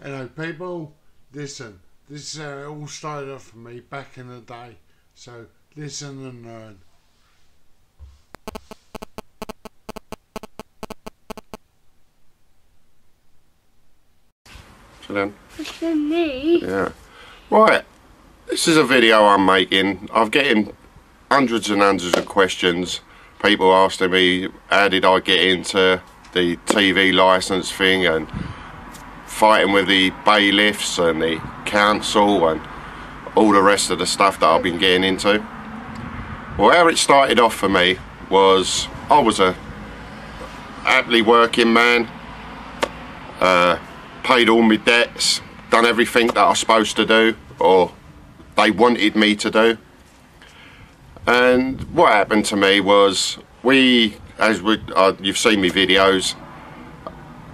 Hello people, listen, this is how it all started off for me back in the day, so listen and learn. So then, It's for me. yeah. Right, this is a video I'm making. I'm getting hundreds and hundreds of questions. People asking me, how did I get into the TV licence thing and fighting with the bailiffs and the council and all the rest of the stuff that I've been getting into. Well, how it started off for me was I was a happily working man, paid all my debts, done everything that I was supposed to do or they wanted me to do. And what happened to me was you've seen me videos,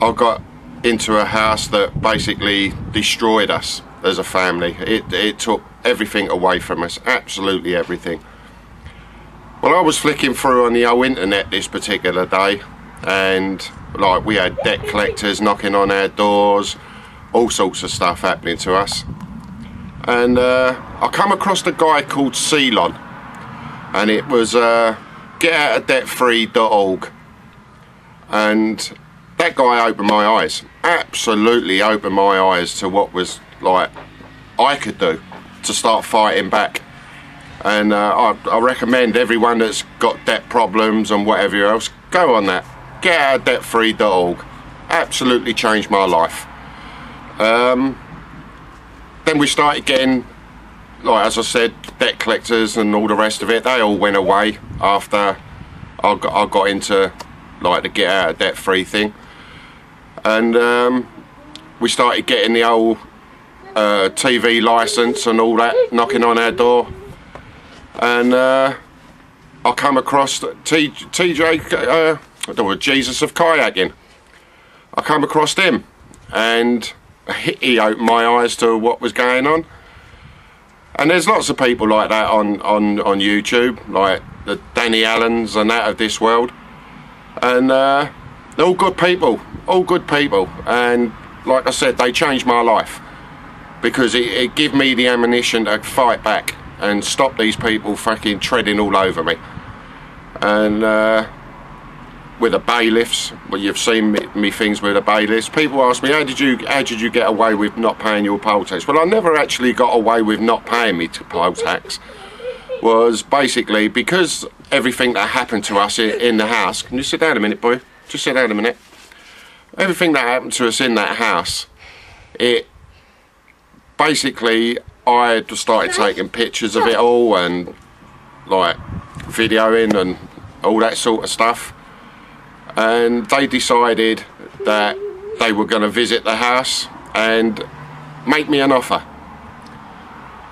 I got into a house that basically destroyed us as a family. It took everything away from us, absolutely everything. Well, I was flicking through on the old internet this particular day, and like we had debt collectors knocking on our doors, all sorts of stuff happening to us. And I come across a guy called Ceylon, and it was getoutofdebtfree.org, and that guy opened my eyes, absolutely opened my eyes to what was like I could do to start fighting back. And I recommend everyone that's got debt problems and whatever else, go on that, getoutofdebtfree.org, absolutely changed my life. Then we started getting, like as I said, debt collectors and all the rest of it, they all went away after I got into like the get out of debt free thing. And we started getting the old TV licence and all that knocking on our door. And I come across Jesus of Kayaking. I come across him, and he opened my eyes to what was going on. And there's lots of people like that on YouTube, like the Danny Allens and that of this world. And they're all good people, and like I said, they changed my life because it gave me the ammunition to fight back and stop these people fucking treading all over me. And with the bailiffs, well, you've seen me things with the bailiffs. People ask me, how did you get away with not paying your poll tax? Well, I never actually got away with not paying me poll tax. Was basically because everything that happened to us in the house. Can you sit down a minute, boy? Just sit down a minute. Everything that happened to us in that house, it basically, I started taking pictures of it all and like videoing and all that sort of stuff. And they decided that they were going to visit the house and make me an offer.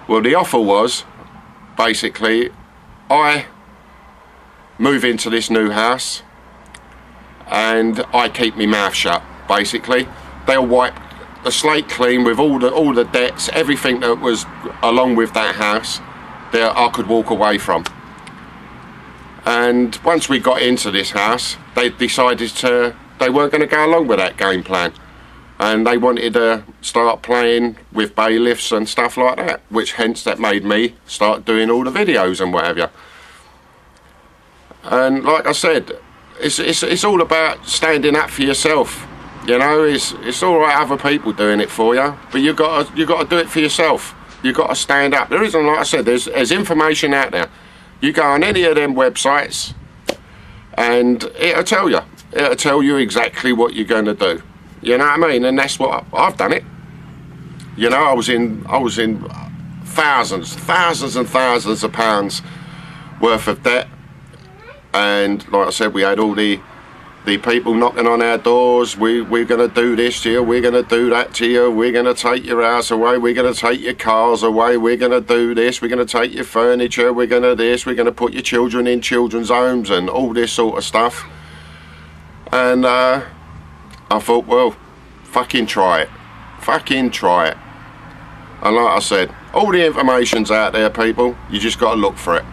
Well, the offer was basically I move into this new house and I keep my mouth shut. Basically, they'll wipe the slate clean with all the debts, everything that was along with that house that I could walk away from. And once we got into this house, they decided they weren't going to go along with that game plan, and they wanted to start playing with bailiffs and stuff like that, which hence that made me start doing all the videos and whatever. And like I said, it's all about standing up for yourself. You know, it's all right other people doing it for you, but you got to do it for yourself. You got to stand up. There isn't, like I said, there's information out there. You go on any of them websites, and it'll tell you. It'll tell you exactly what you're going to do. You know what I mean? And that's what I've done it. You know, I was in thousands and thousands of pounds worth of debt, and like I said, we had all the people knocking on our doors. We're going to do this to you, we're going to do that to you, we're going to take your house away, we're going to take your cars away, we're going to do this, we're going to take your furniture, we're going to this, we're going to put your children in children's homes and all this sort of stuff. And I thought, well, fucking try it. And like I said, all the information's out there, people. You just got to look for it.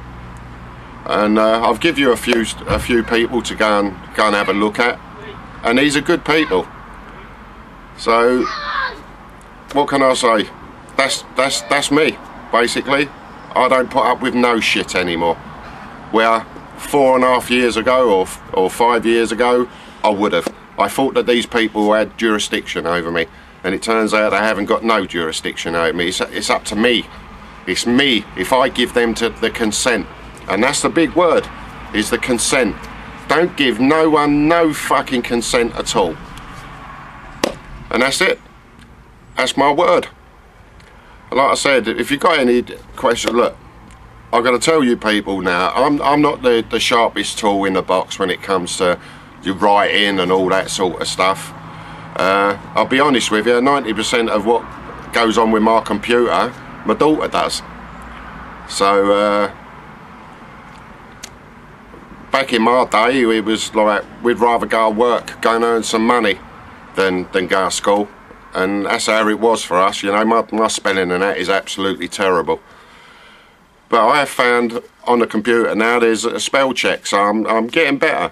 And I'll give you a few people to go and have a look at, and these are good people. So what can I say? That's me, basically. I don't put up with no shit anymore. Where 4.5 years ago or 5 years ago, I would have. I thought that these people had jurisdiction over me, and it turns out they haven't got no jurisdiction over me. It's up to me. It's me if I give them the consent. And that's the big word, is the consent. Don't give no one no fucking consent at all. And that's it. That's my word. Like I said, if you've got any questions, look, I've got to tell you people now, I'm not the sharpest tool in the box when it comes to your writing and all that sort of stuff. I'll be honest with you, 90% of what goes on with my computer, my daughter does. So, back in my day, it was like, we'd rather go to work, go and earn some money than go to school. And that's how it was for us, you know. My spelling and that is absolutely terrible. But I have found on the computer now there's a spell check, so I'm getting better.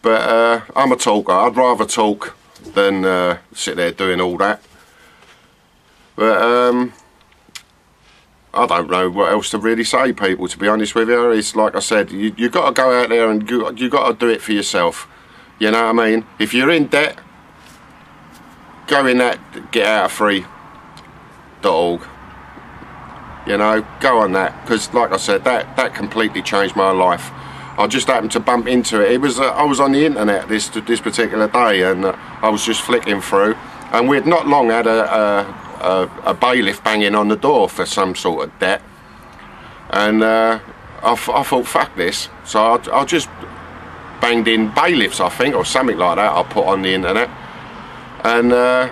But I'm a talker. I'd rather talk than sit there doing all that. But I don't know what else to really say, people, to be honest with you. It's like I said, you got to go out there and you got to do it for yourself. You know what I mean? If you're in debt, go in that getoutofree.org. You know, go on that, because like I said, that completely changed my life. I just happened to bump into it. It was I was on the internet this particular day, and I was just flicking through, and we'd not long had a bailiff banging on the door for some sort of debt, and I thought, fuck this. So I just banged in bailiffs, I think, or something like that. I put on the internet, and I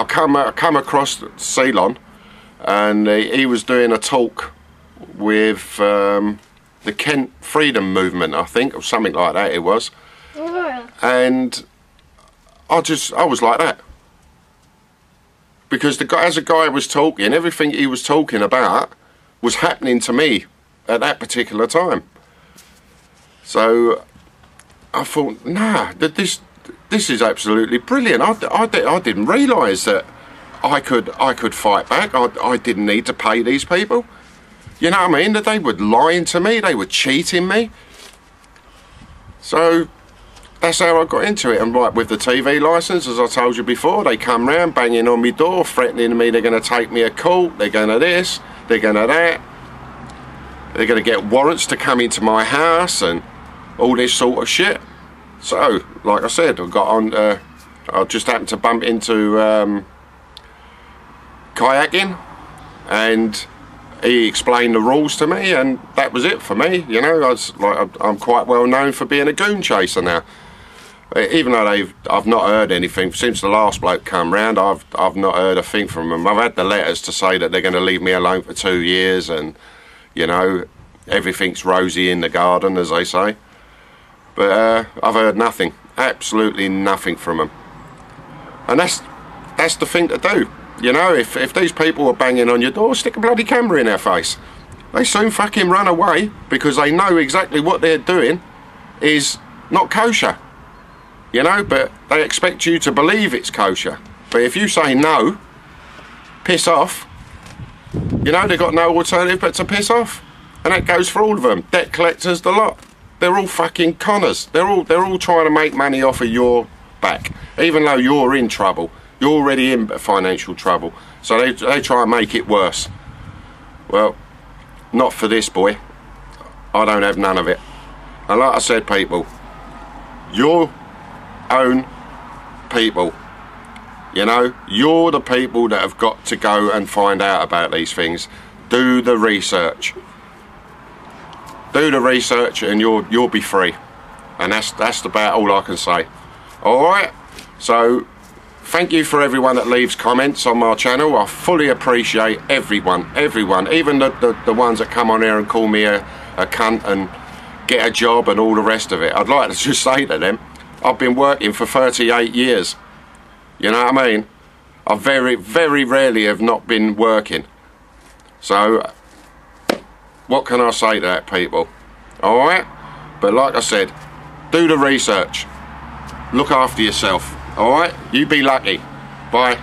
come across Ceylon, and he was doing a talk with the Kent Freedom Movement, I think, or something like that it was. And I was like that, because as the guy was talking, everything he was talking about was happening to me at that particular time. So I thought, nah, this is absolutely brilliant. I didn't realise that I could fight back. I didn't need to pay these people. You know what I mean? That they were lying to me, they were cheating me. So that's how I got into it. And right, with the TV licence, as I told you before, they come round banging on my door, threatening me they're going to take me to court, they're going to this, they're going to that. They're going to get warrants to come into my house and all this sort of shit. So, like I said, I got on, I just happened to bump into kayaking, and he explained the rules to me, and that was it for me. You know, I'm quite well known for being a goon chaser now. Even though I've not heard anything since the last bloke come round, I've not heard a thing from them. I've had the letters to say that they're going to leave me alone for 2 years, and you know, everything's rosy in the garden, as they say. But I've heard nothing, absolutely nothing from them. And that's the thing to do. You know, if these people are banging on your door, stick a bloody camera in their face. They soon fucking run away, because they know exactly what they're doing is not kosher. You know, but they expect you to believe it's kosher. But if you say no, piss off, you know, they've got no alternative but to piss off. And that goes for all of them. Debt collectors, the lot. They're all fucking conners. They're all trying to make money off of your back, even though you're in trouble. You're already in financial trouble, so they try and make it worse. Well, not for this boy. I don't have none of it. And like I said, people, your own people, you know, you're the people that have got to go and find out about these things. Do the research. Do the research, and you'll be free. And that's about all I can say. All right. So, thank you for everyone that leaves comments on my channel. I fully appreciate everyone, even the ones that come on here and call me a cunt and get a job and all the rest of it. I'd like to just say to them, I've been working for 38 years. You know what I mean? I very, very rarely have not been working. So, what can I say to that, people? Alright? But like I said, do the research. Look after yourself. Alright? You be lucky. Bye.